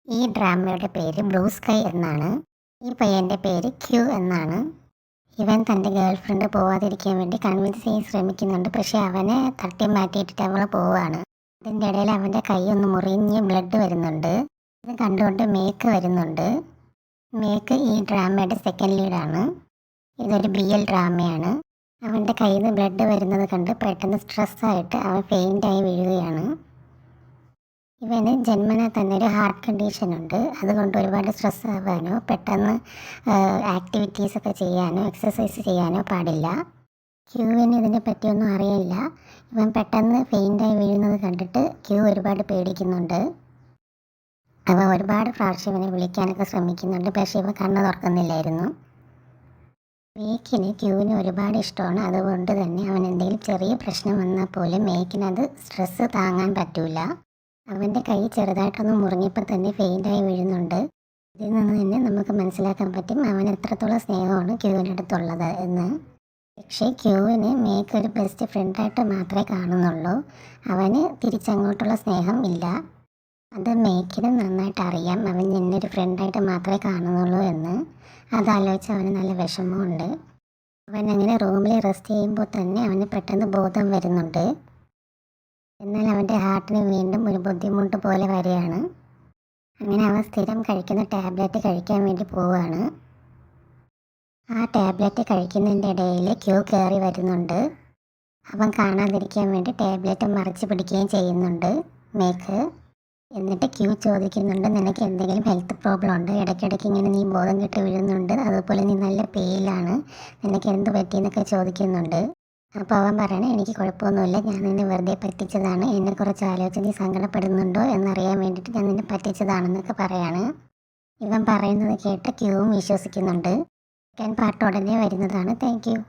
ഈ ഡ്രാമയുടെ പേര് blue sky എന്നാണ്. ഈ പയ്യൻ്റെ പേര് ക്യൂ എന്നാണ്. ഇവൻ തൻ്റെ ഗേൾഫ്രണ്ട് പോവാതിരിക്കാൻ വേണ്ടി കൺവിൻസ് ചെയ്യാൻ ശ്രമിക്കുന്നുണ്ട്. പക്ഷേ അവനെ തട്ടി മാറ്റിയിട്ടിട്ട് അവൾ പോവാണ്. ഇതിൻ്റെ ഇടയിൽ അവൻ്റെ കൈ ഒന്ന് മുറിഞ്ഞ് ബ്ലഡ് വരുന്നുണ്ട്. ഇത് കണ്ടുകൊണ്ട് മേക്ക് വരുന്നുണ്ട്. മേക്ക് ഈ ഡ്രാമയുടെ സെക്കൻഡ് ലീഡാണ്. ഇതൊരു BL ഡ്രാമയാണ്. അവൻ്റെ കയ്യിൽ നിന്ന് ബ്ലഡ് വരുന്നത് കണ്ട് പെട്ടെന്ന് സ്ട്രെസ്സായിട്ട് അവൻ ഫെയിൻ്റായി വീഴുകയാണ്. ഇവന് ജന്മനാ തന്നെ ഒരു ഹാർട്ട് കണ്ടീഷനുണ്ട്. അതുകൊണ്ട് ഒരുപാട് സ്ട്രെസ് ആവാനോ പെട്ടെന്ന് ആക്ടിവിറ്റീസൊക്കെ ചെയ്യാനോ എക്സസൈസ് ചെയ്യാനോ പാടില്ല. ക്യൂവിന് ഇതിനെ പറ്റിയൊന്നും അറിയില്ല. ഇവൻ പെട്ടെന്ന് ഫെയിൻ്റായി വീഴുന്നത് കണ്ടിട്ട് ക്യൂ ഒരുപാട് പേടിക്കുന്നുണ്ട്. അവൻ ഒരുപാട് പ്രാവശ്യം ഇവനെ വിളിക്കാനൊക്കെ ശ്രമിക്കുന്നുണ്ട്. പക്ഷേ ഇവ കണ്ണ് തുറക്കുന്നില്ലായിരുന്നു. മേക്കിന് ക്യൂവിന് ഒരുപാട് ഇഷ്ടമാണ്. അതുകൊണ്ട് തന്നെ അവൻ എന്തെങ്കിലും ചെറിയ പ്രശ്നം വന്നാൽ പോലും മേക്കിനത് സ്ട്രെസ്സ് താങ്ങാൻ പറ്റില്ല. അവൻ്റെ കൈ ചെറുതായിട്ടൊന്ന് മുറിഞ്ഞപ്പോൾ തന്നെ ഫെയിൻ്റായി വീഴുന്നുണ്ട്. ഇതിൽ നിന്ന് തന്നെ നമുക്ക് മനസ്സിലാക്കാൻ പറ്റും അവൻ എത്രത്തോളം സ്നേഹമാണ് ക്യൂവിൻ്റെ അടുത്തുള്ളത് എന്ന്. പക്ഷേ ക്യൂവിന് മേക്ക് ഒരു ബെസ്റ്റ് ഫ്രണ്ടായിട്ട് മാത്രമേ കാണുന്നുള്ളൂ. അവന് തിരിച്ചങ്ങോട്ടുള്ള സ്നേഹം ഇല്ല. അത് മേക്കിന് നന്നായിട്ട് അറിയാം. അവൻ എന്നെ ഒരു ഫ്രണ്ടായിട്ട് മാത്രമേ കാണുന്നുള്ളൂ എന്ന്. അതാലോചിച്ച് അവന് നല്ല വിഷമമുണ്ട്. അവൻ അങ്ങനെ റൂമിൽ റെസ്റ്റ് ചെയ്യുമ്പോൾ തന്നെ അവന് പെട്ടെന്ന് ബോധം വരുന്നുണ്ട്. എന്നാൽ അവൻ്റെ ഹാർട്ടിന് വീണ്ടും ഒരു ബുദ്ധിമുട്ട് പോലെ വരികയാണ്. അങ്ങനെ അവൻ സ്ഥിരം കഴിക്കുന്ന ടാബ്ലറ്റ് കഴിക്കാൻ വേണ്ടി പോവുകയാണ്. ആ ടാബ്ലറ്റ് കഴിക്കുന്നതിൻ്റെ ഇടയിൽ ക്യൂ കയറി വരുന്നുണ്ട്. അവൻ കാണാതിരിക്കാൻ വേണ്ടി ടാബ്ലറ്റ് മറിച്ച് പിടിക്കുകയും ചെയ്യുന്നുണ്ട് മേക്ക്. എന്നിട്ട് ക്യൂ ചോദിക്കുന്നുണ്ട്, നിനക്ക് എന്തെങ്കിലും ഹെൽത്ത് പ്രോബ്ലം ഉണ്ട്? ഇടയ്ക്കിടയ്ക്ക് ഇങ്ങനെ നീ ബോധം കെട്ട് വീഴുന്നുണ്ട്. അതുപോലെ നീ നല്ല പെയിലാണ്. നിനക്ക് എന്ത് പറ്റിയെന്നൊക്കെ ചോദിക്കുന്നുണ്ട്. അപ്പോൾ അവൻ പറയണേ, എനിക്ക് കുഴപ്പമൊന്നുമില്ല, ഞാൻ നിന്നെ വെറുതെ പറ്റിച്ചതാണ്. എന്നെ കുറച്ച് ആലോചിച്ച് നീ സങ്കടപ്പെടുന്നുണ്ടോ എന്നറിയാൻ വേണ്ടിയിട്ട് ഞാൻ നിന്നെ പറ്റിച്ചതാണെന്നൊക്കെ പറയാണ്. ഇവൻ പറയുന്നത് കേട്ട് ക്യൂവും വിശ്വസിക്കുന്നുണ്ട്. സെക്കൻഡ് പാർട്ട് ഉടനെ വരുന്നതാണ്. Thank you.